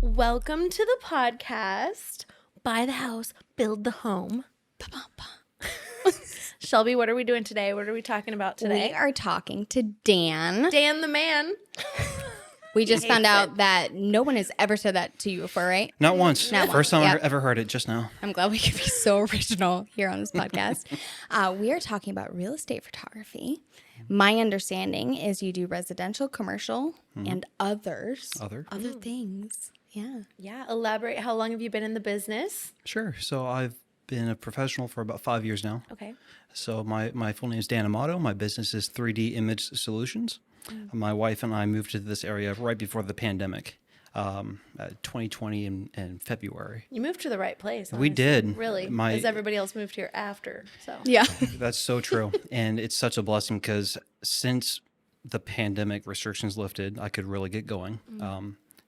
Welcome to the podcast, Buy the House, Build the Home. Shelby, what are we doing today? What are we talking about today? We are talking to Dan. Dan the man. We just found out that no one has ever said that to you before, right? Not once. Not First once. time I Yep. ever heard it just now. I'm glad we can be so original here on this podcast. We are talking about real estate photography. My understanding is you do residential, commercial, and other things. Yeah. Yeah, elaborate. How long have you been in the business? Sure. So I've been a professional for about 5 years now. Okay. So my full name is Dan Amato. My business is 3D Image Solutions. My wife and I moved to this area right before the pandemic, 2020 in February. You moved to the right place. We honestly. did. Really. Because everybody else moved here after. So. Yeah. That's so true. And it's such a blessing because since the pandemic restrictions lifted, I could really get going.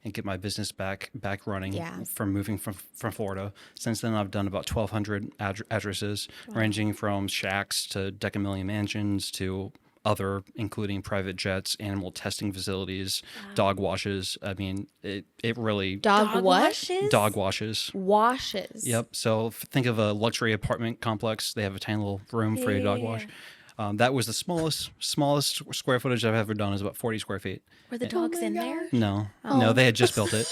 And get my business back running from moving from Florida. Since then, I've done about 1,200 addresses, ranging from shacks to decamillion mansions to other, including private jets, animal testing facilities, dog washes. I mean, it really... Dog washes? Dog washes. Washes. Yep. So think of a luxury apartment complex. They have a tiny little room for your dog wash. That was the smallest square footage I've ever done is about 40 square feet. Were the dogs in there? No, they had just built it.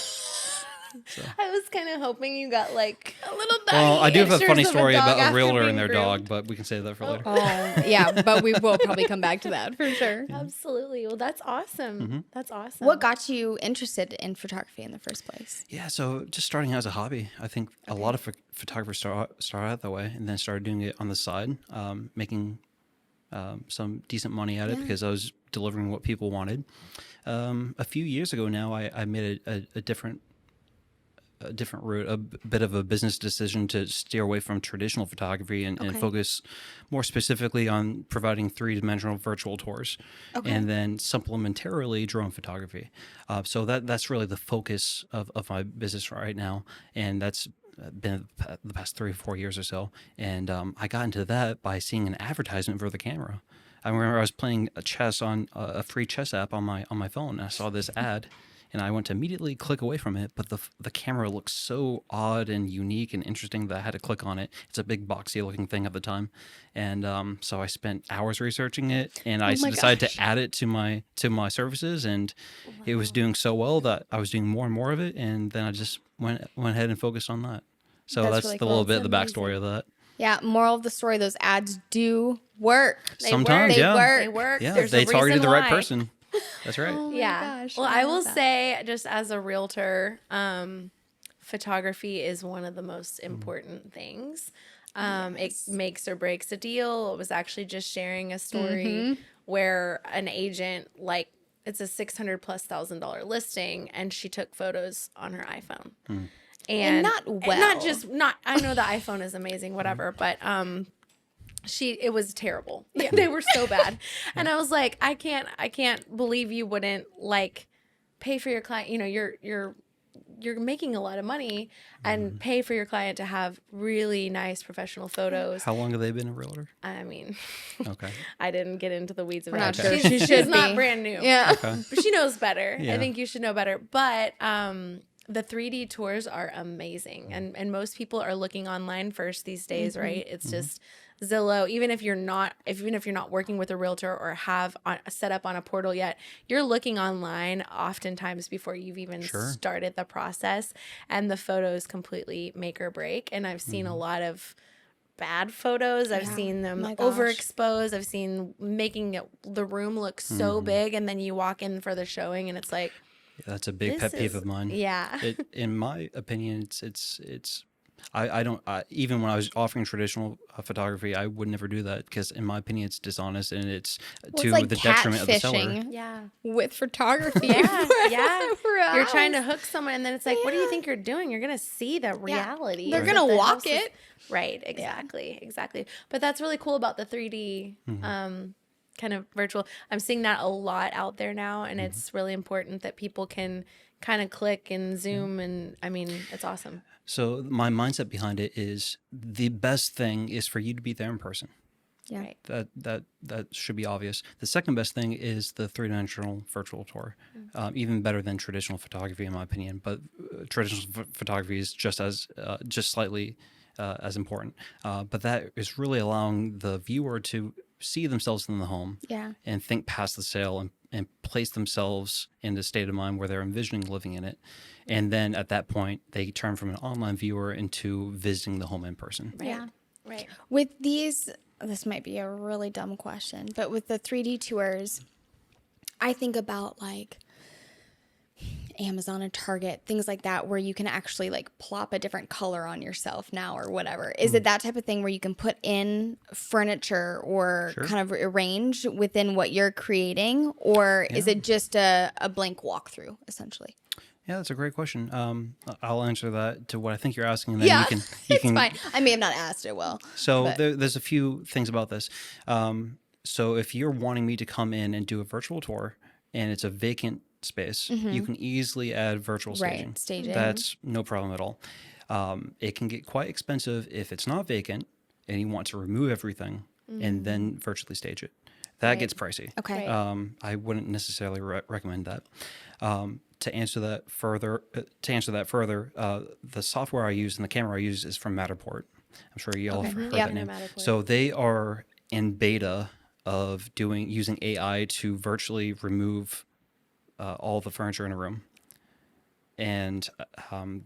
So. I was kind of hoping you got like a little doggy. Well, I do have a pictures funny of story dog about a after realtor being and their groomed. dog, but we can save that for later. Oh, yeah, but we will probably come back to that for sure. Absolutely. Well, that's awesome. That's awesome. What got you interested in photography in the first place? Yeah, so just starting out as a hobby. I think a lot of photographers start out that way and then started doing it on the side, making some decent money at it because I was delivering what people wanted. A few years ago now, I made a different route, a bit of a business decision to steer away from traditional photography and focus more specifically on providing three-dimensional virtual tours, and then supplementarily drone photography. So that's really the focus of my business right now, and that's been the past 3 or 4 years or so. And I got into that by seeing an advertisement for the camera. I remember I was playing chess on a free chess app on my phone, and I saw this ad. And I went to immediately click away from it, but the camera looked so odd and unique and interesting that I had to click on it. It's a big boxy looking thing at the time, and so I spent hours researching it, and I decided to add it to my services, and it was doing so well that I was doing more and more of it, and then I just went ahead and focused on that. So that's really the cool. little bit of the backstory of that. Yeah, moral of the story, those ads do work. Sometimes, They yeah, work. They work. yeah, There's they a targeted reason the right why. person. That's right. Oh my gosh, Well, I I love will that. say, just as a realtor, photography is one of the most important things. It makes or breaks a deal. I was actually just sharing a story where an agent, like, it's a $600,000+ listing, and she took photos on her iPhone. And not well. not I know the iPhone is amazing, whatever, but it was terrible. They were so bad. And I was like, I can't believe you wouldn't like pay for your client. You know, you're making a lot of money and pay for your client to have really nice professional photos. How long have they been a realtor? I mean, Okay. I didn't get into the weeds of We're that. not sure. She's not brand new. Yeah. Okay. But she knows better. Yeah. I think you should know better. But the 3D tours are amazing. And most people are looking online first these days, right? It's just Zillow. Even if you're not working with a realtor or have set up on a portal yet, you're looking online oftentimes before you've even started the process. And the photos completely make or break. And I've seen a lot of bad photos. I've seen them overexposed. I've seen making the room look so big, and then you walk in for the showing and it's like, That's a big pet peeve of mine. Yeah. In my opinion, I don't, even when I was offering traditional photography, I would never do that because in my opinion, it's dishonest and it's to like the detriment of the seller. catfishing Yeah. with photography. Yeah. For a You're trying to house. hook someone, and then it's like, what do you think you're doing? You're going to see the reality. They're is gonna that the walk house is- it. Right. Exactly. But that's really cool about the 3D kind of virtual. I'm seeing that a lot out there now, and it's really important that people can kind of click and Zoom, and I mean, it's awesome. So my mindset behind it is the best thing is for you to be there in person. Yeah. Right. That should be obvious. The second best thing is the three-dimensional virtual tour, even better than traditional photography in my opinion. But traditional photography is just slightly as important. But that is really allowing the viewer to see themselves in the home, and think past the sale and place themselves in a state of mind where they're envisioning living in it. And then at that point, they turn from an online viewer into visiting the home in person. Right. Yeah. Right. With these, this might be a really dumb question, but with the 3D tours, I think about like Amazon and Target, things like that, where you can actually like plop a different color on yourself now or whatever. Is it that type of thing where you can put in furniture or kind of arrange within what you're creating? Or is it just a blank walkthrough essentially? Yeah, that's a great question. I'll answer that to what I think you're asking, and then you can. It's fine. I may have not asked it well. So there's a few things about this. So if you're wanting me to come in and do a virtual tour, and it's a vacant space, you can easily add virtual staging. Right, staging. That's no problem at all. It can get quite expensive if it's not vacant and you want to remove everything and then virtually stage it. That gets pricey. Okay. I wouldn't necessarily recommend that. To answer that further, the software I use and the camera I use is from Matterport. I'm sure you all have heard that name. So they are in beta of using AI to virtually remove all the furniture in a room. And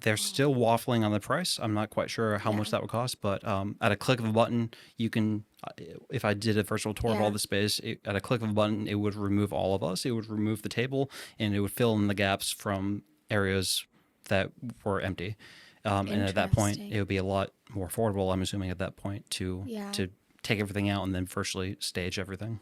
they're still waffling on the price. I'm not quite sure how much that would cost, but at a click of a button, you can, if I did a virtual tour of all the space, at a click of a button, it would remove all of us. It would remove the table, and it would fill in the gaps from areas that were empty. And at that point, it would be a lot more affordable, I'm assuming, at that point, to take everything out and then virtually stage everything.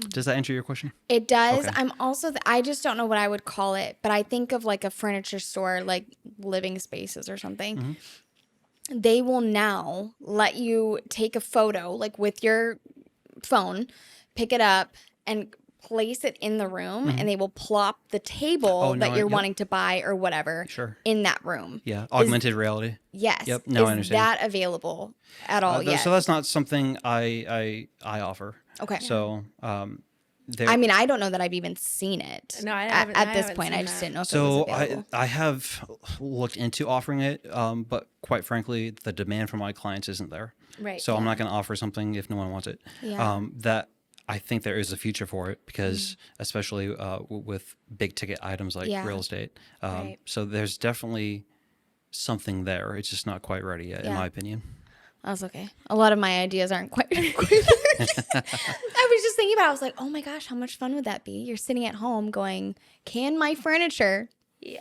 Does that answer your question? It does. Okay. I'm also, I just don't know what I would call it, but I think of like a furniture store, like Living Spaces or something. They will now let you take a photo, like with your phone, pick it up and place it in the room, and they will plop the table that you're wanting to buy or whatever in that room. Yeah. Augmented reality. Yes. Yep. No, I Is understand. that available at all yet? So that's not something I offer. Okay. So, I mean, I don't know that I've even seen it. No, I haven't. At this point, I just didn't know if it was so available. I have looked into offering it, but quite frankly, the demand from my clients isn't there. Right. So I'm not going to offer something if no one wants it. Yeah. That I think there is a future for it because, especially with big ticket items like real estate. So there's definitely something there. It's just not quite ready yet, in my opinion. That's okay. A lot of my ideas aren't quite there. I was just thinking about it. I was like, oh my gosh, how much fun would that be? You're sitting at home going, can my furniture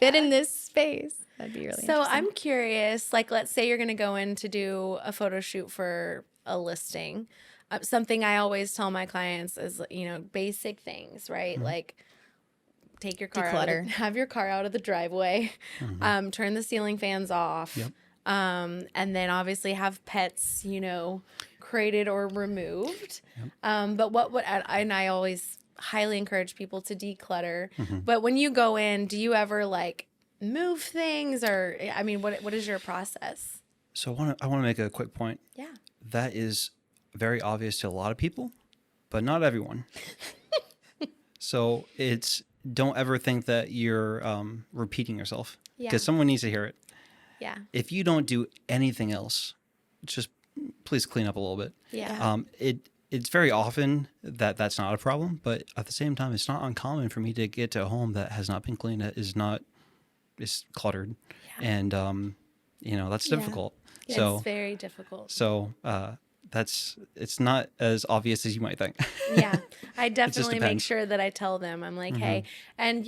fit in this space? That'd be really interesting. I'm curious, like, let's say you're going to go in to do a photo shoot for a listing. Something I always tell my clients is, basic things, right? Like, take your car Declutter. have your car out of the driveway, turn the ceiling fans off. Yep. And then obviously have pets, crated or removed. But and I always highly encourage people to declutter. But when you go in, do you ever like move things, or, I mean, what is your process? So I want to make a quick point. Yeah. That is very obvious to a lot of people, but not everyone. So don't ever think that you're repeating yourself, because someone needs to hear it. Yeah. If you don't do anything else, just please clean up a little bit. Yeah. It's very often that's not a problem, but at the same time, it's not uncommon for me to get to a home that has not been cleaned, that is cluttered, and that's difficult. Yeah, So it's very difficult. So it's not as obvious as you might think. Yeah, I definitely make depends. sure that I tell them. I'm like, hey, and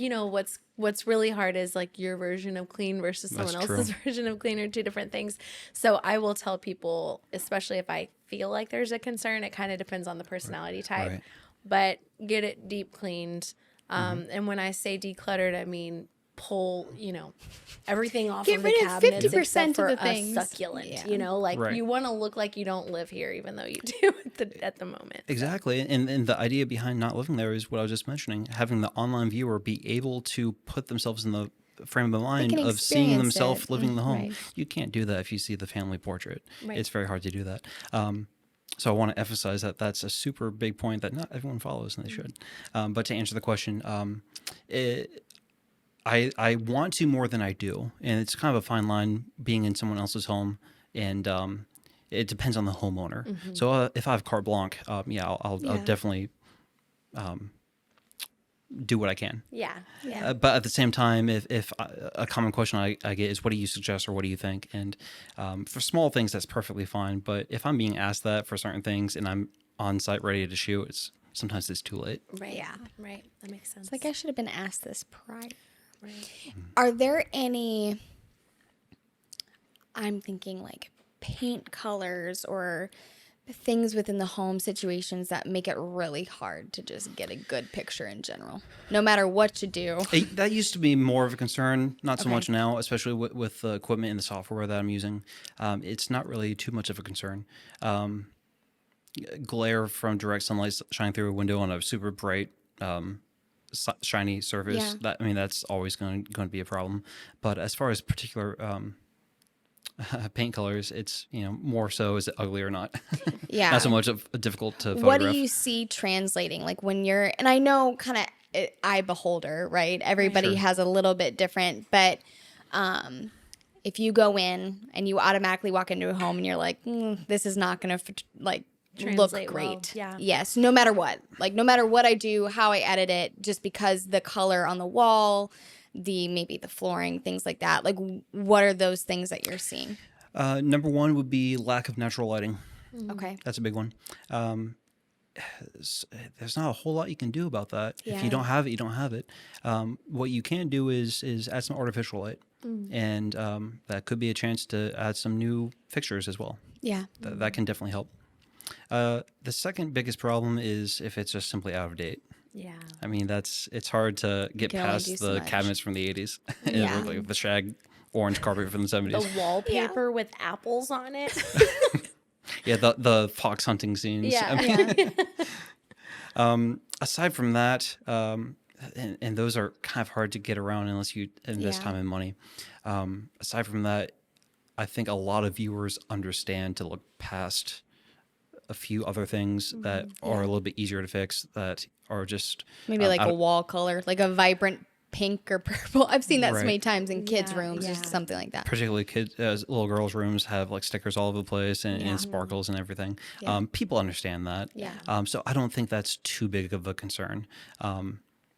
what's really hard is like your version of clean versus someone else's version of clean are two different things. So I will tell people, especially if I feel like there's a concern, it kind of depends on the personality type, but get it deep cleaned. And when I say decluttered, I mean pull, everything off Get of the rid of cabinets 50% except for of the things. a succulent. Yeah. You want to look like you don't live here, even though you do at the moment. Exactly. And the idea behind not living there is what I was just mentioning, having the online viewer be able to put themselves in the frame of mind can of seeing experience themselves it. living in the home. Right. You can't do that if you see the family portrait. Right. It's very hard to do that. So I want to emphasize that that's a super big point that not everyone follows, and they should. But to answer the question, I want to more than I do, and it's kind of a fine line being in someone else's home, and it depends on the homeowner. So if I have carte blanche, I'll definitely do what I can. Yeah. Yeah. But at the same time, if a common question I get is, what do you suggest or what do you think? And for small things, that's perfectly fine. But if I'm being asked that for certain things and I'm on site ready to shoot, sometimes it's too late. Right. Yeah. Right. That makes sense. It's like I should have been asked this prior. Right. Are there any, I'm thinking like paint colors or things within the home situations that make it really hard to just get a good picture in general, no matter what you do? That used to be more of a concern, not so Okay. much now, especially with the equipment and the software that I'm using. It's not really too much of a concern. Glare from direct sunlight shining through a window on a super bright, shiny surface, Yeah. that's always going to be a problem. But as far as particular paint colors, it's more so is it ugly or not. Yeah. Not so much of difficult to photograph. What do you see translating? Like when you're, and I know kind of eye beholder, right? Everybody Sure. has a little bit different, but if you go in and you automatically walk into a home and you're like, this is not going to look Translate great. well, yeah. Yes. No matter what, no matter what I do, how I edit it, just because the color on the wall, maybe the flooring, things like that. Like, what are those things that you're seeing? Number one would be lack of natural lighting. Okay. That's a big one. There's not a whole lot you can do about that. If Yeah. you don't have it, you don't have it. What you can do is add some artificial light, and that could be a chance to add some new fixtures as well. Yeah. That can definitely help. The second biggest problem is if it's just simply out of date. Yeah. It's hard to get can only do past so the much. cabinets from the 80s. Yeah. Like the shag orange carpet from the 70s. The wallpaper with apples on it. Yeah, the fox hunting scenes. Yeah. Aside from that, and those are kind of hard to get around unless you invest Yeah. time and money. Aside from that, I think a lot of viewers understand to look past a few other things that are a little bit easier to fix, that are just Maybe like a wall color, like a vibrant pink or purple. I've seen that so Right. many times in kids' Yeah, rooms or yeah. something like that. particularly kids, little girls' rooms have like stickers all over the place and sparkles and everything. Yeah. People understand that. Yeah. So I don't think that's too big of a concern,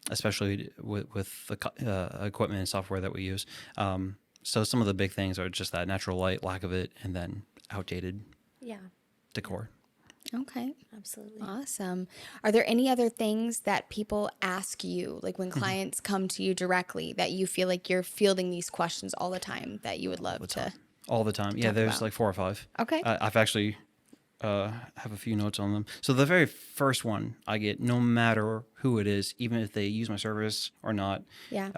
especially with the equipment and software that we use. So some of the big things are just that natural light, lack of it, and then outdated Yeah. decor. Okay. Absolutely. Awesome. Are there any other things that people ask you, like when Mm-hmm. clients come to you directly, that you feel like you're fielding these questions all the time that you would love to? All the time. Yeah, talk there's about. like 4 or 5. Okay. I've actually have a few notes on them. So the very first one I get, no matter who it is, even if they use my service or not, Yeah.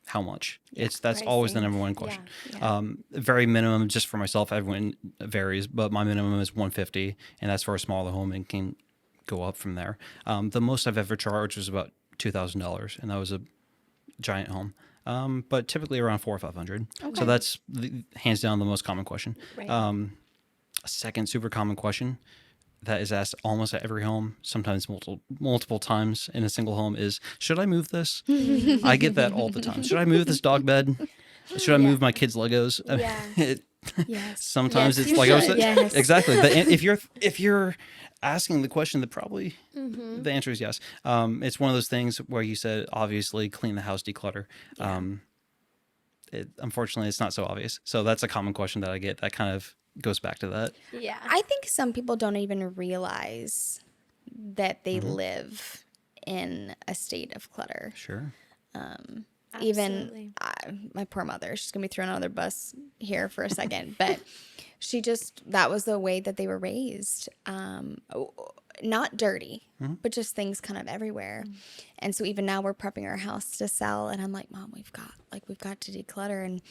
how much? That's always the pricing. number one question. Yeah. Very minimum, just for myself, everyone varies, but my minimum is $150, and that's for a smaller home and can go up from there. The most I've ever charged was about $2,000, and that was a giant home. But typically around $400 or $500. Okay. So that's hands down the most common question. Right. A second super common question that is asked almost at every home, sometimes multiple times in a single home, is, should I move this? I get that all the time. Should I move this dog bed? Should I move my kids' Legos? Yeah. Yes. Sometimes Yes, it's you like I was should. Yes. exactly. But if you're asking the question, that probably the answer is yes. It's one of those things where you said obviously clean the house, declutter. Unfortunately, it's not so obvious. So that's a common question that I get. That kind of goes back to that. Yeah. I think some people don't even realize that they Mm-hmm. live in a state of clutter. Sure. Even my poor mother, she's gonna be thrown under the bus here for a second, but that was the way that they were raised. Not dirty, but just things kind of everywhere. And so even now we're prepping our house to sell, and I'm like, Mom, we've got to declutter. And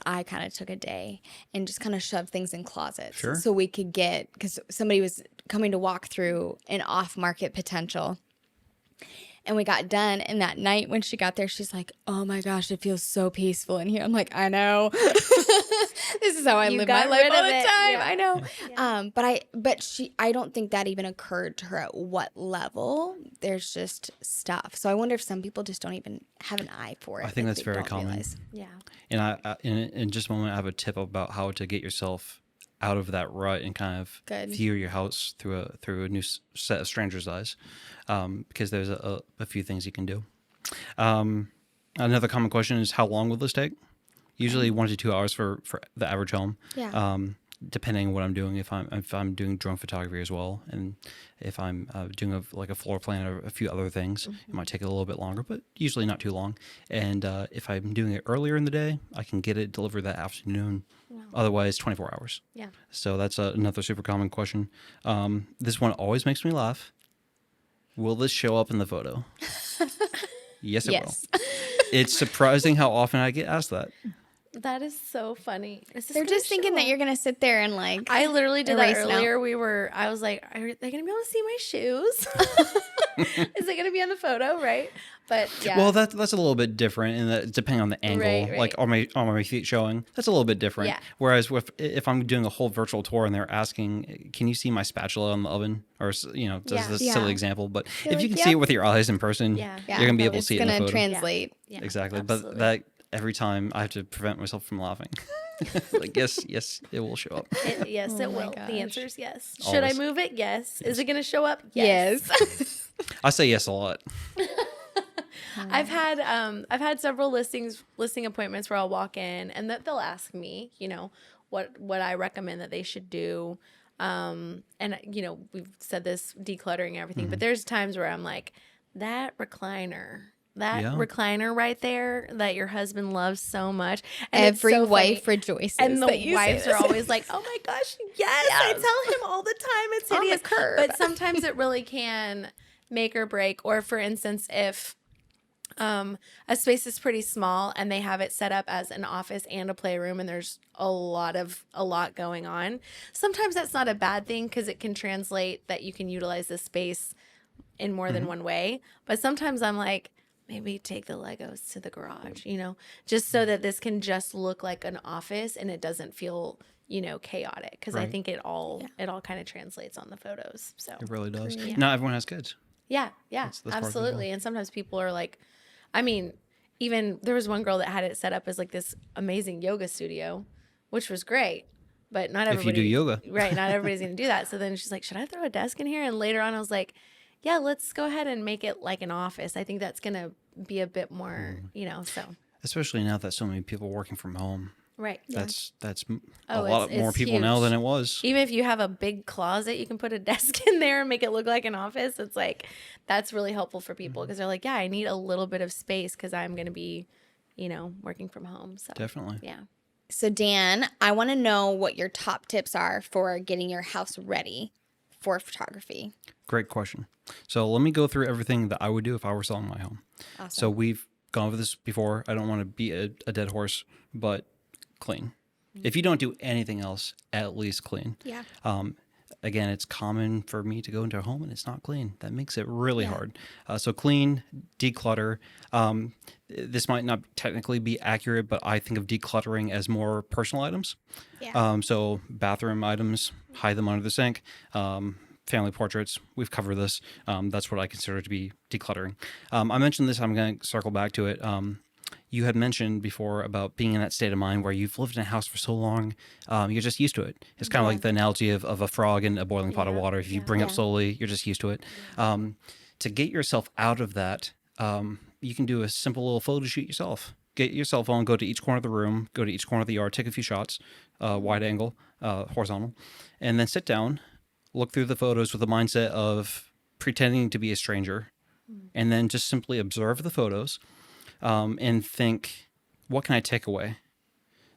I kind of took a day and just kind of shoved things in closets. Sure. So we could because somebody was coming to walk through an off-market potential. And we got done. And that night when she got there, she's like, oh my gosh, it feels so peaceful in here. I'm like, I know. This is how I live my life all the time. Yeah. I know. Yeah. I don't think that even occurred to her at what level. There's just stuff. So I wonder if some people just don't even have an eye for it. I think that's very common. Realize. Yeah. And in just a moment, I have a tip about how to get yourself out of that rut and kind of view your house through a new set of stranger's eyes, because there's a few things you can do. Another common question is, how long will this take? Usually 1 to 2 hours for the average home. Yeah. Depending on what I'm doing, if I'm doing drone photography as well, and if I'm doing a floor plan or a few other things, it might take a little bit longer, but usually not too long. And if I'm doing it earlier in the day, I can get it delivered that afternoon. Wow. Otherwise, 24 hours. Yeah. So that's another super common question. This one always makes me laugh. Will this show up in the photo? Yes, it will. It's surprising how often I get asked that. That is so funny. They're just thinking that you're going to sit there and like. I literally did that earlier. I was like, are they going to be able to see my shoes? Is it going to be on the photo? Right. But yeah. Well, that's a little bit different, and that depending on the angle, right. like are my feet showing? That's a little bit different. Yeah. Whereas if I'm doing a whole virtual tour and they're asking, can you see my spatula in the oven? Or, just this silly example, but if you can see it with your eyes in person, you're going to be able to see it in the photo. It's going to translate. Yeah. Exactly. Absolutely. But that every time I have to prevent myself from laughing. Like, yes, it will show up. It will. Gosh. The answer is yes. Always. Should I move it? Yes. Is it going to show up? Yes. I say yes a lot. I've had several listing appointments where I'll walk in and that they'll ask me, what I recommend that they should do. And we've said this, decluttering everything, but there's times where I'm like, that recliner right there that your husband loves so much. And every wife rejoices. And the wives are always like, oh my gosh, yes. I tell him all the time it's hideous. On the curb. But sometimes it really can make or break. Or for instance, if a space is pretty small and they have it set up as an office and a playroom and there's a lot going on, sometimes that's not a bad thing because it can translate that you can utilize this space in more than one way. But sometimes I'm like, maybe take the Legos to the garage, just so that this can just look like an office and it doesn't feel, chaotic. Because I think it all kind of translates on the photos. So it really does. Yeah. Not everyone has kids. Yeah, That's absolutely. And sometimes people are like, even there was one girl that had it set up as like this amazing yoga studio, which was great. But not everybody. If you do yoga. Right, not everybody's going to do that. So then she's like, should I throw a desk in here? And later on I was like, yeah, let's go ahead and make it like an office. I think that's going to be a bit more, so. Especially now that so many people are working from home. Right. That's a lot more people huge. now than it was. Even if you have a big closet, you can put a desk in there and make it look like an office. It's like, that's really helpful for people because they're like, yeah, I need a little bit of space because I'm going to be, working from home. So Definitely. Yeah. So Dan, I want to know what your top tips are for getting your house ready for photography. Great question. So let me go through everything that I would do if I were selling my home. Awesome. So we've gone over this before. I don't want to beat a dead horse, but clean. If you don't do anything else, at least clean. Yeah. Again, it's common for me to go into a home and it's not clean. That makes it really hard. So clean, declutter. This might not technically be accurate, but I think of decluttering as more personal items. Yeah. So bathroom items, hide them under the sink. Family portraits, we've covered this. That's what I consider to be decluttering. I mentioned this, I'm going to circle back to it. You had mentioned before about being in that state of mind where you've lived in a house for so long, you're just used to it. It's kind of like the analogy of a frog in a boiling pot of water. If you bring up slowly, you're just used to it. To get yourself out of that, you can do a simple little photo shoot yourself. Get your cell phone, go to each corner of the room, go to each corner of the yard, take a few shots, wide angle, horizontal, and then sit down, look through the photos with the mindset of pretending to be a stranger, and then just simply observe the photos. And think, what can I take away?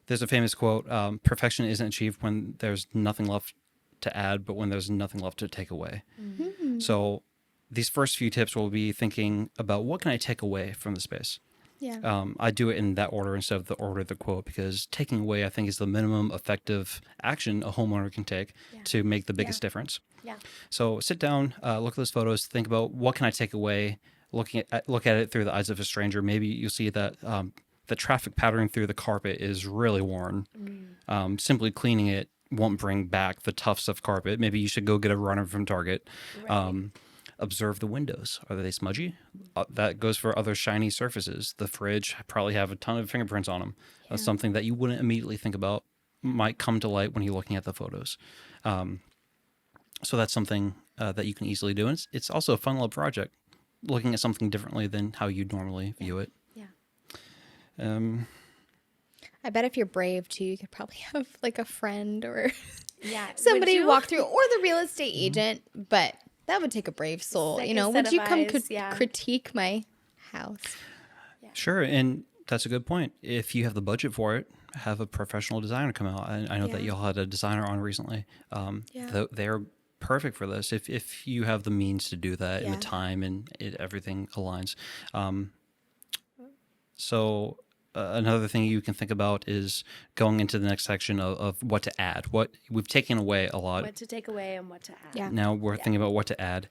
There's a famous quote, perfection isn't achieved when there's nothing left to add, but when there's nothing left to take away. Mm-hmm. So these first few tips will be thinking about what can I take away from the space? Yeah. I do it in that order instead of the order of the quote because taking away, I think, is the minimum effective action a homeowner can take to make the biggest difference. Yeah. So sit down, look at those photos, think about what can I take away? look at it through the eyes of a stranger, maybe you'll see that the traffic pattern through the carpet is really worn. Simply cleaning it won't bring back the tufts of carpet. Maybe you should go get a runner from Target. Right. Observe the windows. Are they smudgy? That goes for other shiny surfaces. The fridge probably have a ton of fingerprints on them. That's something that you wouldn't immediately think about, might come to light when you're looking at the photos. So that's something that you can easily do. And it's also a fun little project, looking at something differently than how you normally view it. Yeah. I bet if you're brave too, you could probably have like a friend or Yeah. somebody Would you? walk through, or the real estate agent. But that would take a brave soul. Second You know, set would you of come eyes, yeah. critique my house? Sure, and that's a good point. If you have the budget for it, have a professional designer come out. I know that Yeah. y'all had a designer on recently. They're perfect for this if you have the means to do that and Yeah. the time and everything aligns. So another thing you can think about is going into the next section of what to add. What we've taken away a lot. What to take away and what to add. Yeah. Now we're thinking about what to add.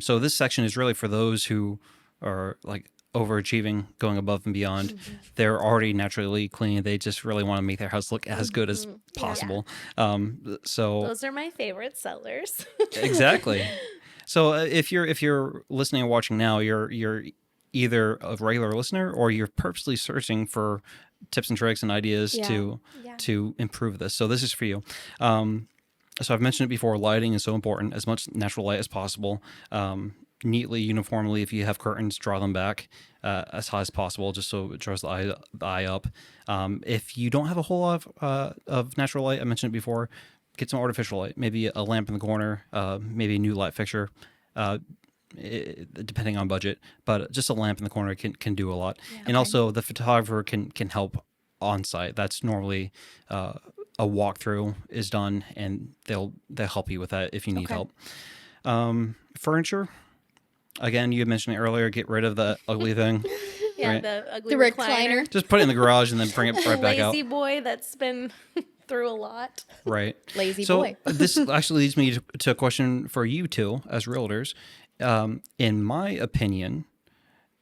So this section is really for those who are like overachieving, going above and beyond. They're already naturally clean. They just really want to make their house look as good as possible. So Those are my favorite sellers. exactly. So if you're listening or watching now, you're either a regular listener or you're purposely searching for tips and tricks and ideas Yeah. to improve this. So this is for you. So I've mentioned it before. Lighting is so important. As much natural light as possible. Neatly, uniformly. If you have curtains, draw them back as high as possible, just so it draws the eye up. If you don't have a whole lot of natural light, I mentioned it before, get some artificial light. Maybe a lamp in the corner, maybe a new light fixture, depending on budget. But just a lamp in the corner can do a lot. And also, the photographer can help on site. That's normally a walkthrough is done, and they'll help you with that if you need help. Furniture. Again, you had mentioned it earlier. Get rid of the ugly thing. Yeah, right? the ugly The recliner. recliner. Just put it in the garage and then bring it right back out. Lazy boy that's been through a lot. Right. Lazy So boy. this actually leads me to a question for you two as realtors. In my opinion,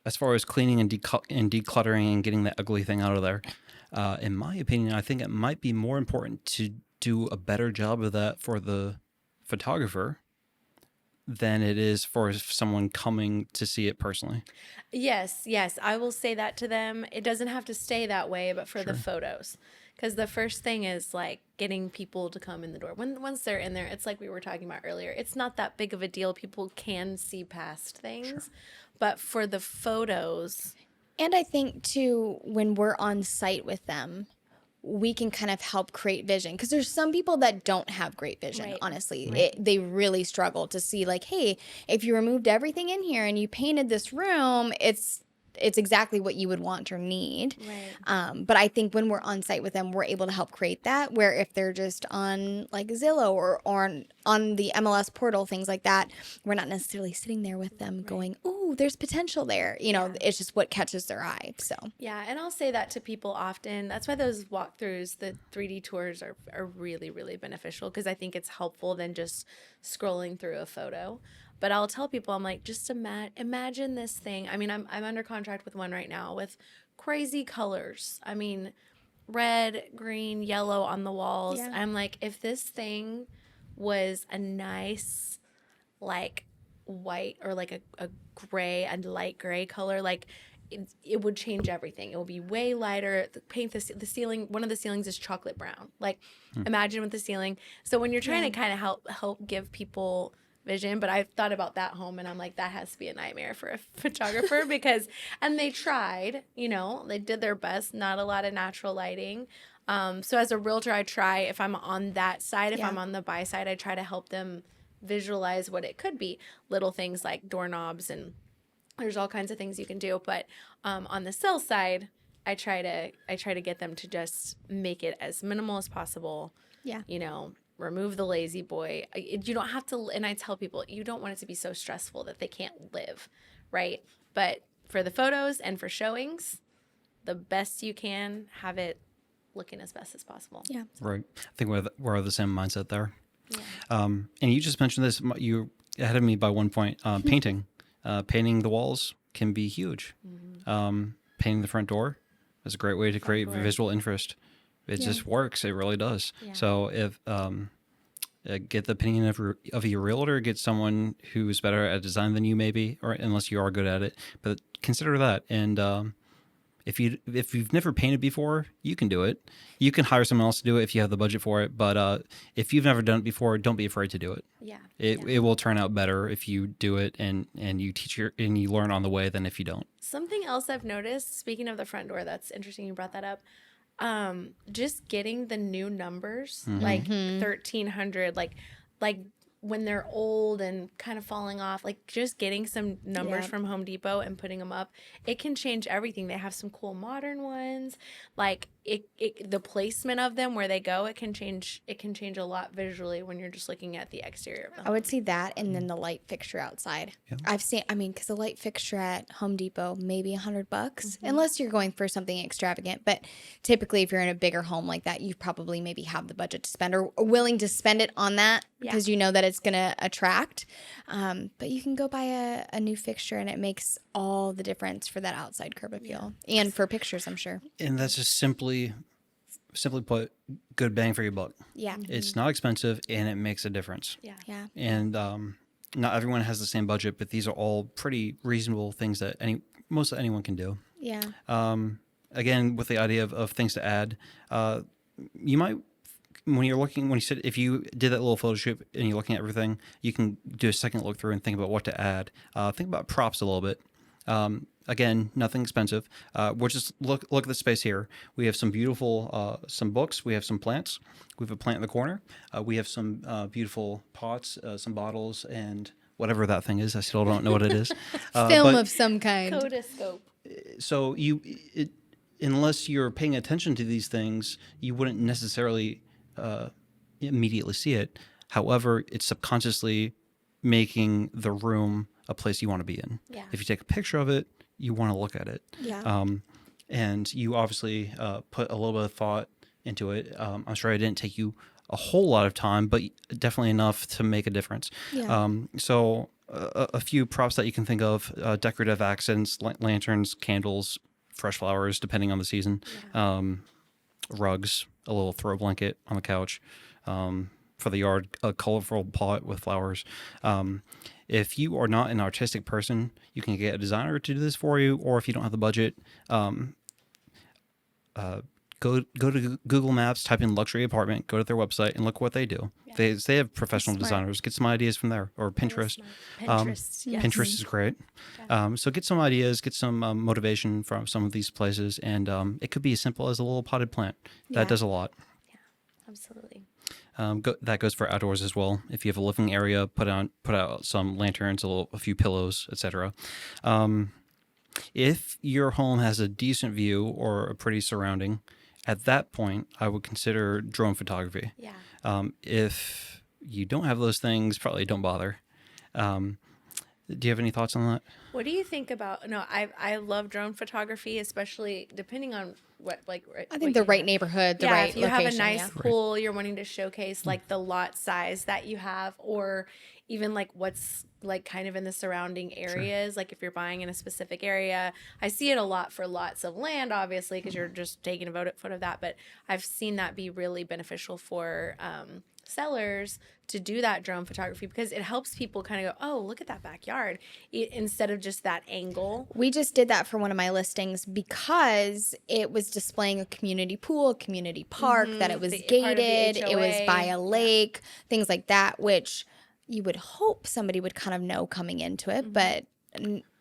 as far as cleaning and decluttering and getting that ugly thing out of there, in my opinion, I think it might be more important to do a better job of that for the photographer than it is for someone coming to see it personally. Yes, I will say that to them. It doesn't have to stay that way, but for the photos. Because the first thing is like getting people to come in the door. Once they're in there, it's like we were talking about earlier. It's not that big of a deal. People can see past things. But for the photos, And I think too, when we're on site with them, we can kind of help create vision, because there's some people that don't have great vision. Right. Honestly, they really struggle to see like, hey, if you removed everything in here and you painted this room, it's exactly what you would want or need. Right. But I think when we're on site with them, we're able to help create that, where if they're just on like Zillow or on the MLS portal, things like that, we're not necessarily sitting there with them going, ooh, there's potential there. You know, it's just what catches their eye. So Yeah, and I'll say that to people often. That's why those walkthroughs, the 3D tours are really, really beneficial, because I think it's helpful than just scrolling through a photo. But I'll tell people, I'm like, just imagine this thing. I mean, I'm under contract with one right now with crazy colors. I mean, red, green, yellow on the walls. Yeah. I'm like, if this thing was a nice, like, white or like a gray and light gray color, like it would change everything. It would be way lighter. The ceiling, one of the ceilings is chocolate brown. Like, imagine with the ceiling. So when you're trying to kind of help give people vision, but I've thought about that home and I'm like, that has to be a nightmare for a photographer because, and they tried, you know, they did their best, not a lot of natural lighting. So as a realtor, I try, if I'm on that side, if I'm on the buy side, I try to help them visualize what it could be. Little things like doorknobs, and there's all kinds of things you can do. But on the sell side, I try to get them to just make it as minimal as possible. yeah. You know, remove the lazy boy. You don't have to, and I tell people, you don't want it to be so stressful that they can't live, right? But for the photos and for showings, the best you can, have it looking as best as possible. Yeah. Right. I think we're of the same mindset there. Yeah. And you just mentioned this. You ahead of me by one point. Painting. Painting the walls can be huge. Painting the front door is a great way to create visual interest. It just works. It really does. Yeah. So if get the opinion of your realtor, get someone who's better at design than you, maybe, or unless you are good at it. But consider that. And if you've never painted before, you can do it. You can hire someone else to do it if you have the budget for it. But if you've never done it before, don't be afraid to do it. Yeah. It will turn out better if you do it and you teach and you learn on the way than if you don't. Something else I've noticed, speaking of the front door, that's interesting you brought that up. Just getting the new numbers, like 1300, like when they're old and kind of falling off, like just getting some numbers from Home Depot and putting them up, it can change everything. They have some cool modern ones, like the placement of them, where they go, it can change a lot visually when you're just looking at the exterior of the home. I would see that, and then the light fixture outside. Yeah. I've seen, because the light fixture at Home Depot, maybe $100, unless you're going for something extravagant. But typically, if you're in a bigger home like that, you probably maybe have the budget to spend or willing to spend it on that because you know that it's going to attract. But you can go buy a new fixture, and it makes all the difference for that outside curb appeal and for pictures, I'm sure. And that's just simply put, good bang for your buck. Yeah. It's not expensive, and it makes a difference. Yeah. Yeah. And not everyone has the same budget, but these are all pretty reasonable things that most anyone can do. Yeah. Again, with the idea of things to add, you might, if you did that little photo shoot and you're looking at everything, you can do a second look through and think about what to add. Think about props a little bit. Again, nothing expensive. We'll just look at the space here. We have some beautiful, some books. We have some plants. We have a plant in the corner. We have some beautiful pots, some bottles, and whatever that thing is. I still don't know what it is. Film of some kind. Codoscope. So unless you're paying attention to these things, you wouldn't necessarily immediately see it. However, it's subconsciously making the room a place you want to be in. Yeah. If you take a picture of it, you want to look at it. Yeah. And you obviously put a little bit of thought into it. I'm sure it didn't take you a whole lot of time, but definitely enough to make a difference. Yeah. So a few props that you can think of, decorative accents, lanterns, candles, fresh flowers, depending on the season, rugs, a little throw blanket on the couch, for the yard, a colorful pot with flowers. If you are not an artistic person, you can get a designer to do this for you, or if you don't have the budget, go to Google Maps, type in luxury apartment, go to their website, and look what they do. Yeah. They have professional designers. Get some ideas from there, or Pinterest. Pinterest, yes. Pinterest is great. So get some ideas, get some motivation from some of these places, and it could be as simple as a little potted plant. That does a lot. Yeah, absolutely. That goes for outdoors as well. If you have a living area, put out some lanterns, a few pillows, etc. If your home has a decent view or a pretty surrounding, at that point, I would consider drone photography. Yeah. If you don't have those things, probably don't bother. Do you have any thoughts on that? What do you think about? No, I love drone photography, especially depending on what I think the right neighborhood, the right if you location, have a nice pool, you're wanting to showcase like the lot size that you have, or even like what's like kind of in the surrounding areas. Like if you're buying in a specific area, I see it a lot for lots of land, obviously, because you're just taking a photo of that. But I've seen that be really beneficial for sellers to do that drone photography, because it helps people kind of go, oh, look at that backyard, instead of just that angle. We just did that for one of my listings because it was displaying a community pool, a community park, that it was gated, it was by a lake, things like that, which you would hope somebody would kind of know coming into it, but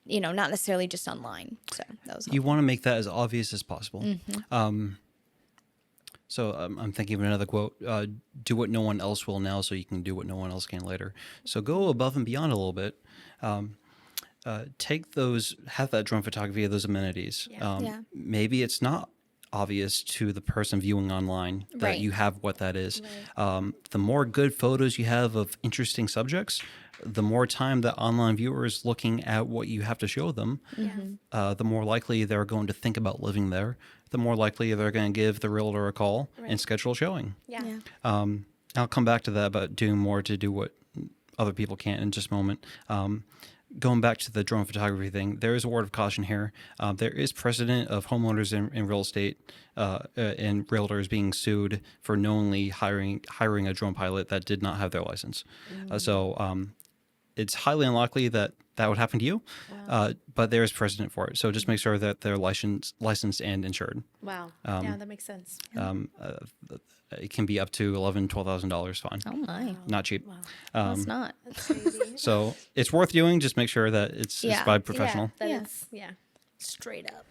not necessarily just online. So that was helpful. You want to make that as obvious as possible. So I'm thinking of another quote, do what no one else will now so you can do what no one else can later. So go above and beyond a little bit. Have that drone photography of those amenities. Maybe it's not obvious to the person viewing online that you have what that is. The more good photos you have of interesting subjects, the more time that online viewer is looking at what you have to show them, the more likely they're going to think about living there, the more likely they're going to give the realtor a call and schedule a showing. I'll come back to that about doing more to do what other people can't in just a moment. going back to the drone photography thing, there is a word of caution here. There is precedent of homeowners in real estate and realtors being sued for knowingly hiring a drone pilot that did not have their license. So it's highly unlikely that would happen to you, but there is precedent for it. So just make sure that they're licensed and insured. Wow. Yeah, that makes sense. It can be up to $12,000 fine. Oh my. Not cheap. Wow. It's not. That's crazy. So it's worth doing. Just make sure that it's by a professional. Yeah, that Yeah. it's, straight up.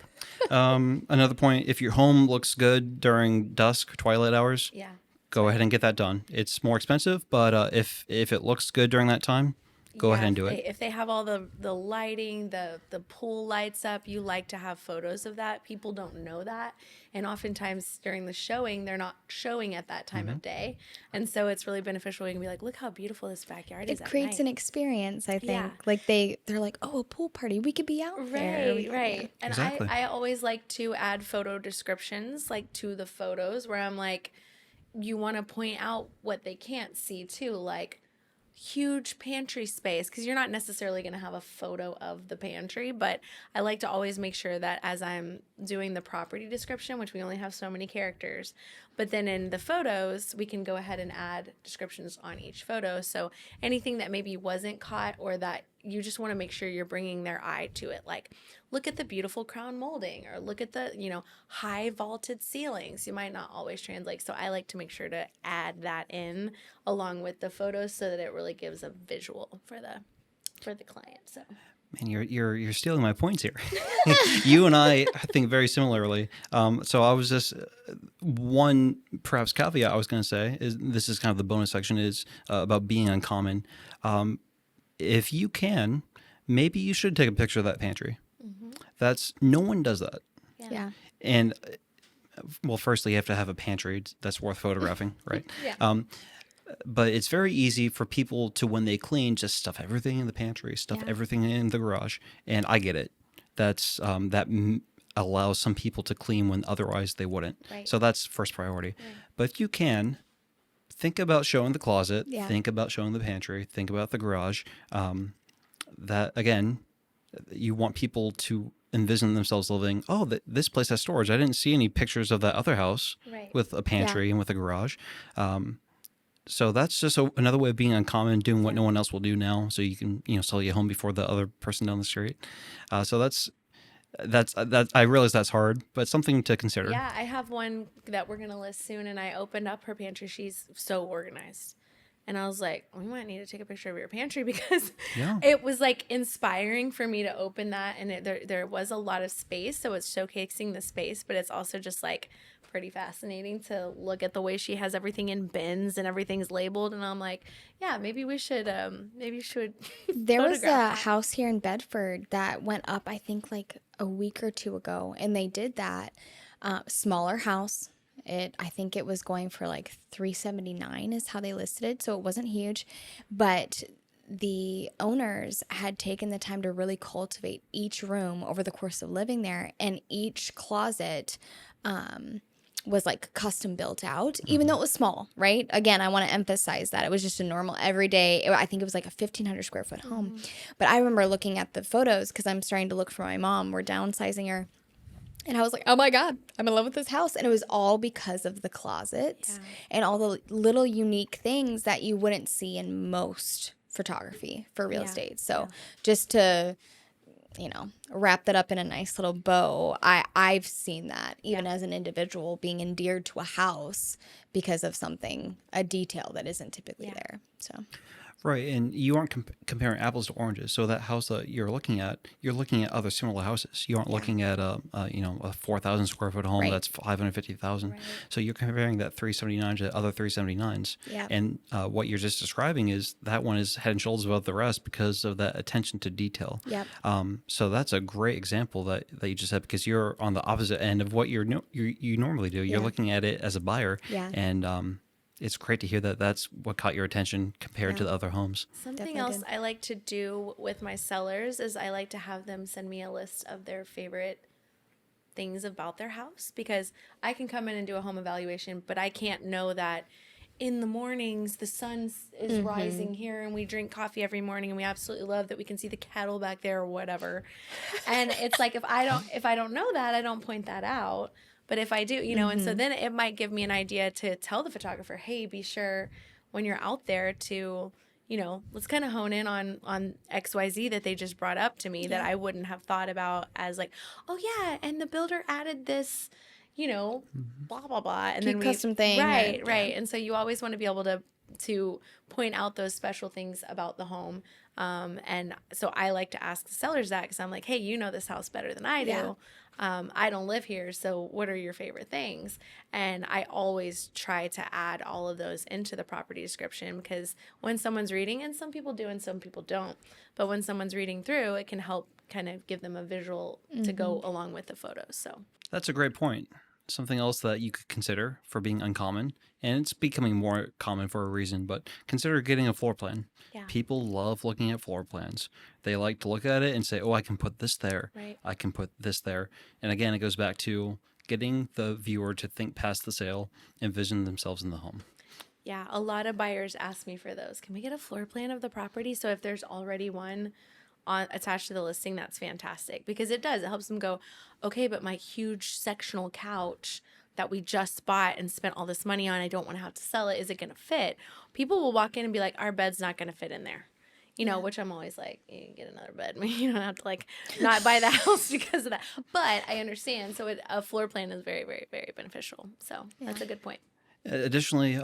Another point, if your home looks good during dusk, twilight hours, Yeah. go ahead and get that done. It's more expensive, but if it looks good during that time, go ahead and do it. If they have all the lighting, the pool lights up, you like to have photos of that. People don't know that. And oftentimes during the showing, they're not showing at that time of day. And so it's really beneficial. You can be like, look how beautiful this backyard is. It creates an experience, I think. Yeah. Like they're like, oh, a pool party. We could be out there. Right. And Exactly. I always like to add photo descriptions like to the photos where I'm like, you want to point out what they can't see too, like huge pantry space, because you're not necessarily going to have a photo of the pantry, but I like to always make sure that as I'm doing the property description, which we only have so many characters, but then in the photos we can go ahead and add descriptions on each photo, so anything that maybe wasn't caught or that you just want to make sure you're bringing their eye to it, like look at the beautiful crown molding or look at the high vaulted ceilings. You might not always translate, so I like to make sure to add that in along with the photos so that it really gives a visual for the client. So Man, you're stealing my points here. You and I think very similarly. So I was just one perhaps caveat I was going to say is this is kind of the bonus section is about being uncommon. If you can, maybe you should take a picture of that pantry. That's no one does that. Yeah. And well, firstly, you have to have a pantry that's worth photographing, right? Yeah. But it's very easy for people to, when they clean, just stuff everything in the pantry, stuff everything in the garage. And I get it. That's allows some people to clean when otherwise they wouldn't. Right. So that's first priority. Right. But if you can, think about showing the closet. Yeah. Think about showing the pantry. Think about the garage. That, again, you want people to envision themselves living, this place has storage. I didn't see any pictures of that other house with a pantry and with a garage. So that's just another way of being uncommon, doing what no one else will do now, so you can sell your home before the other person down the street. So that's I realize that's hard, but something to consider. Yeah, I have one that we're gonna list soon, and I opened up her pantry. She's so organized, and I was like, we might need to take a picture of your pantry because it was like inspiring for me to open that, and there was a lot of space, so it's showcasing the space, but it's also just like pretty fascinating to look at the way she has everything in bins and everything's labeled, and I'm like, maybe we should there was a house here in Bedford that went up I think like a week or two ago, and they did that smaller house. I think it was going for like $379 is how they listed it, so it wasn't huge, but the owners had taken the time to really cultivate each room over the course of living there, and each closet was like custom built out, even though it was small, right? Again, I want to emphasize that it was just a normal everyday, I think it was like a 1,500 square foot home. But I remember looking at the photos because I'm starting to look for my mom. We're downsizing her. And I was like, oh my God, I'm in love with this house. And it was all because of the closets and all the little unique things that you wouldn't see in most photography for real estate. So just to wrap that up in a nice little bow. I've seen that even as an individual being endeared to a house because of a detail that isn't typically there. So. Right, and you aren't comparing apples to oranges. So that house that you're looking at other similar houses. You aren't looking at a 4,000 square foot home that's $550,000. Right. So you're comparing that 379 to other 379s. Yeah. And what you're just describing is that one is head and shoulders above the rest because of that attention to detail. Yep. So that's a great example that you just had because you're on the opposite end of what you normally do. You're looking at it as a buyer. Yeah. And it's great to hear that that's what caught your attention compared to the other homes. Something else I like to do with my sellers is I like to have them send me a list of their favorite things about their house, because I can come in and do a home evaluation, but I can't know that in the mornings the sun is rising here and we drink coffee every morning and we absolutely love that we can see the cattle back there or whatever. And it's like if I don't know that, I don't point that out. But if I do, and so then it might give me an idea to tell the photographer, hey, be sure when you're out there to, let's kind of hone in on XYZ that they just brought up to me that I wouldn't have thought about as like, oh yeah, and the builder added this, blah, blah, blah. And then custom thing. Right. And so you always want to be able to point out those special things about the home. And so I like to ask the sellers that because I'm like, hey, you know this house better than I do. Yeah. I don't live here, so what are your favorite things? And I always try to add all of those into the property description because when someone's reading, and some people do and some people don't, but when someone's reading through, it can help kind of give them a visual to go along with the photos. So That's a great point. Something else that you could consider for being uncommon, and it's becoming more common for a reason, but consider getting a floor plan. Yeah. People love looking at floor plans. They like to look at it and say, oh, I can put this there. Right. I can put this there. And again, it goes back to getting the viewer to think past the sale, envision themselves in the home. Yeah, a lot of buyers ask me for those. Can we get a floor plan of the property? So if there's already one attached to the listing, that's fantastic because it helps them go, okay, but my huge sectional couch that we just bought and spent all this money on, I don't want to have to sell it. Is it going to fit? People will walk in and be like, our bed's not going to fit in there. Which I'm always like, you can get another bed. You don't have to not buy the house because of that. But I understand. So a floor plan is very, very, very beneficial. So that's a good point. Additionally,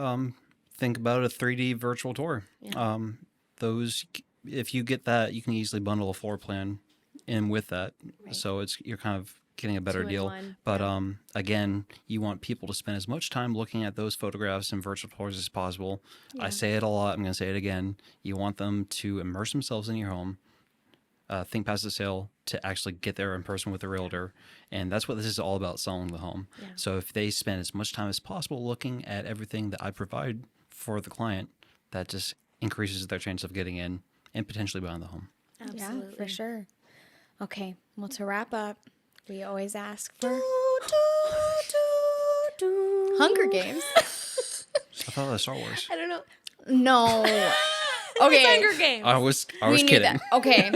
think about a 3D virtual tour. Yeah. If you get that, you can easily bundle a floor plan in with that. Right. So you're kind of getting a better 2 in deal. 1. But again, you want people to spend as much time looking at those photographs and virtual tours as possible. Yeah. I say it a lot. I'm going to say it again. You want them to immerse themselves in your home, think past the sale to actually get there in person with the realtor. And that's what this is all about, selling the home. Yeah. So if they spend as much time as possible looking at everything that I provide for the client, that just increases their chance of getting in and potentially buying the home. Absolutely. Yeah, for sure. Okay, well, to wrap up, we always ask for Hunger Games. I thought that was Star Wars. I don't know. No. It's Okay. Hunger Games. I was We knew kidding. that. Okay.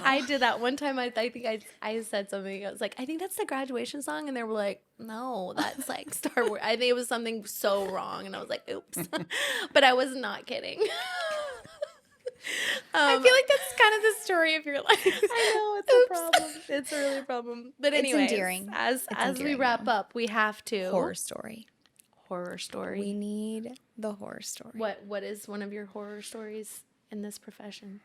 I did that one time. I think I said something. I was like, I think that's the graduation song, and they were like, no, that's like Star Wars. I think it was something so wrong, and I was like, oops. But I was not kidding. I feel like that's kind of the story of your life. I know it's a problem. It's a really problem. But It's anyway, endearing. As we endearing, wrap up, we have to Horror story. horror story. We need the horror story. What is one of your horror stories in this profession?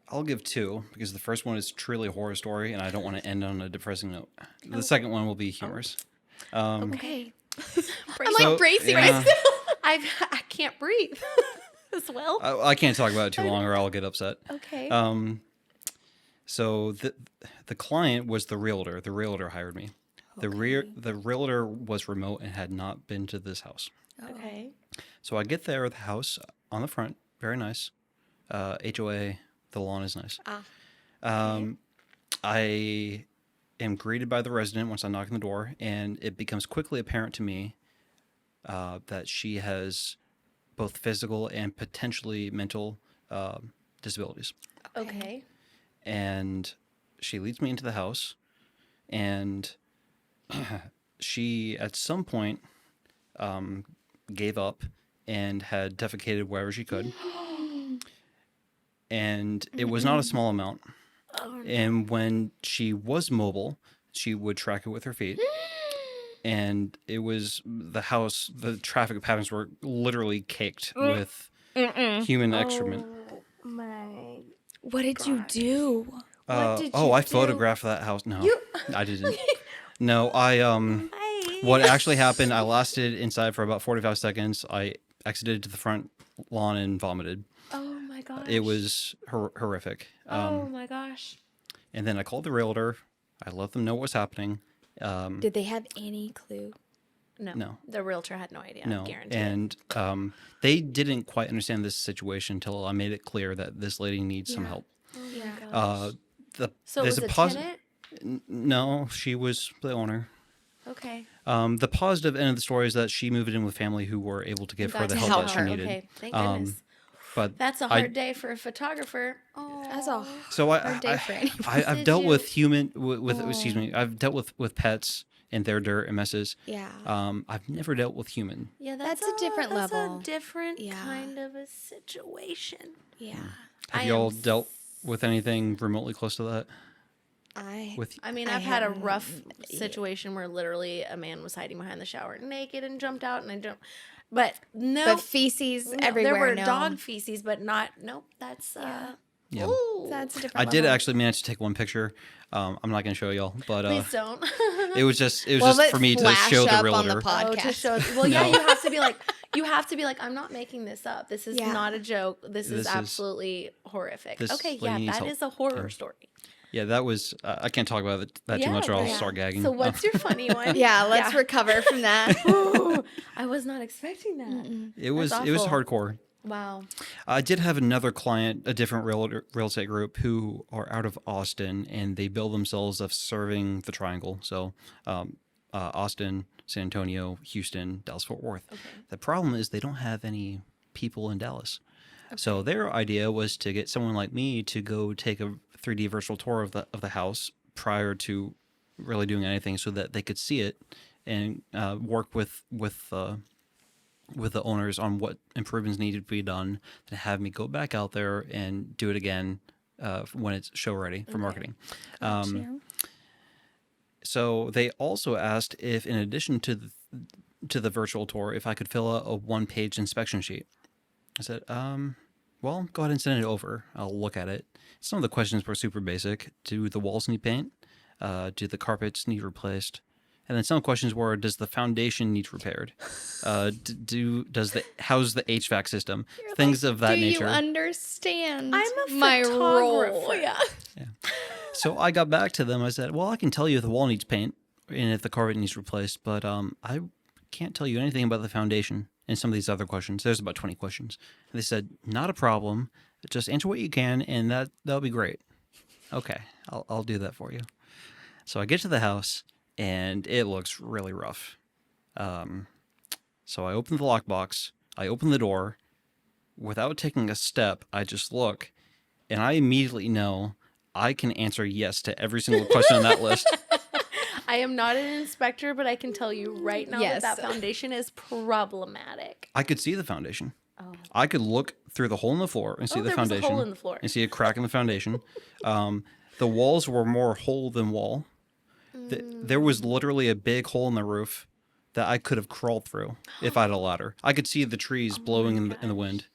I'll give 2 because the first one is truly a horror story, and I don't want to end on a depressing note. The second one will be humorous. Okay. I'm like bracing yeah. myself. I can't breathe as well. I can't talk about it too long, or I'll get upset. Okay. So the client was the realtor. The realtor hired me. The realtor was remote and had not been to this house. Okay. So I get there at the house on the front, very nice. HOA, the lawn is nice. I am greeted by the resident once I knock on the door, and it becomes quickly apparent to me that she has both physical and potentially mental disabilities. Okay. And she leads me into the house, and she at some point gave up and had defecated wherever she could. And it was not a small amount. Oh, no. And when she was mobile, she would track it with her feet. And it was the house, the traffic patterns were literally caked with human excrement. Oh my. What did you do? What did I you do? photographed that house. No, I didn't. No, Hi. what actually happened, I lasted inside for about 45 seconds. I exited to the front lawn and vomited. Oh my gosh. It was horrific. Oh my gosh. And then I called the realtor. I let them know what was happening. Did they have any clue? No. The realtor had no idea. No, Guaranteed. and they didn't quite understand this situation until I made it clear that this lady needs some help. Oh my gosh. So So it was a tenant? No, she was the owner. Okay. The positive end of the story is that she moved in with family who were able to give her the help that she needed. Okay, thank goodness. But That's a hard day for a photographer. Oh, That's a so hard day for anyone. I've dealt with excuse me, I've dealt with pets and their dirt and messes. Yeah. I've never dealt with human. Yeah, That's a different level. That's a different kind of a situation. Yeah. Have y'all dealt with anything remotely close to that? I've had a rough situation where literally a man was hiding behind the shower naked and jumped out, and I don't. But no. But feces everywhere. There were dog feces, but not. Nope. That's Yeah. Ooh. That's a different I level. did actually manage to take one picture. I'm not going to show y'all, but Please don't. it was just for me to show the realtor. On the podcast. To show. Well, yeah, you have to be like, I'm not making this up. This is not a joke. This is absolutely horrific. Okay, that is a horror story. Yeah, that was. I can't talk about that too much, or I'll start gagging. So, what's your funny one? Let's recover from that. Ooh, I was not expecting that. It was hardcore. Wow. I did have another client, a different real estate group, who are out of Austin, and they bill themselves of serving the triangle. So, Austin, San Antonio, Houston, Dallas, Fort Worth. Okay. The problem is they don't have any people in Dallas. Okay. So their idea was to get someone like me to go take a 3D virtual tour of the house prior to really doing anything, so that they could see it and work with the owners on what improvements needed to be done, to have me go back out there and do it again when it's show ready for marketing. So they also asked if, in addition to the virtual tour, if I could fill out a 1-page inspection sheet. I said, well, go ahead and send it over. I'll look at it. Some of the questions were super basic. Do the walls need paint? Do the carpets need replaced? And then some questions were, does the foundation need repaired? How's the HVAC system? Things of that nature. Do you understand I'm a my role? Yeah. So I got back to them. I said, well, I can tell you if the wall needs paint and if the carpet needs replaced, but I can't tell you anything about the foundation and some of these other questions. There's about 20 questions. And they said, not a problem. Just answer what you can, and that'll be great. Okay, I'll do that for you. So I get to the house, and it looks really rough. So I open the lockbox. I open the door. Without taking a step, I just look, and I immediately know I can answer yes to every single question on that list. I am not an inspector, but I can tell you right now that foundation is problematic. I could see the foundation. Oh. I could look through the hole in the floor and see the foundation. Was a hole in the floor. And see a crack in the foundation. The walls were more hole than wall. There was literally a big hole in the roof that I could have crawled through if I had a ladder. I could see the trees blowing in the wind.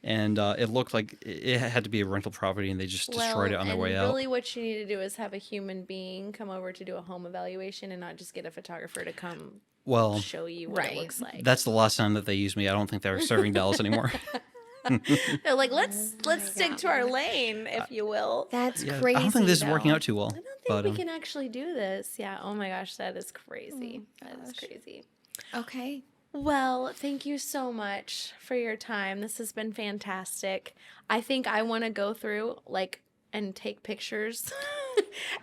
And it looked like it had to be a rental property, and they just destroyed it on their way out. Really what you need to do is have a human being come over to do a home evaluation and not just get a photographer to come show you what it looks like. That's the last time that they used me. I don't think they're serving Dallas anymore. They're like, let's stick to our lane, if you will. That's crazy. I don't think this is working out too well. I don't think we can actually do this. Yeah. Oh my gosh, that is crazy. That is crazy. Okay. Well, thank you so much for your time. This has been fantastic. I think I want to go through and take pictures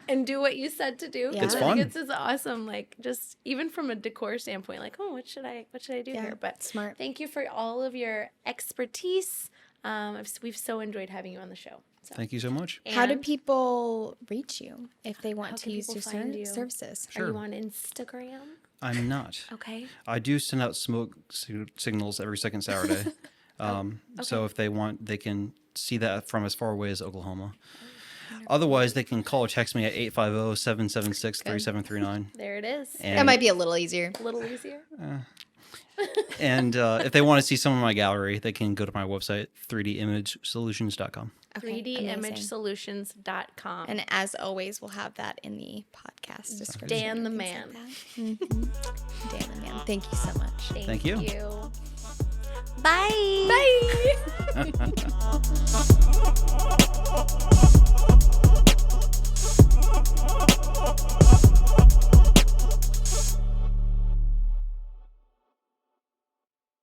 and do what you said to do. Yeah. It's I fun. think it's awesome. Just even from a decor standpoint, what should I do here? But smart. Thank you for all of your expertise. We've so enjoyed having you on the show. So. Thank you so much. And how do people reach you if they want to use your services? Sure. Are you on Instagram? I'm not. Okay. I do send out smoke signals every second Saturday. So if they want, they can see that from as far away as Oklahoma. Otherwise, they can call or text me at 850-776-3739. There it is. And that might be a little easier. A little easier. And if they want to see some of my gallery, they can go to my website, 3dimagesolutions.com. Okay, 3dimagesolutions.com. And as always, we'll have that in the podcast description. Dan the man. Dan the man. Thank you so much. Thank you. Bye. Bye.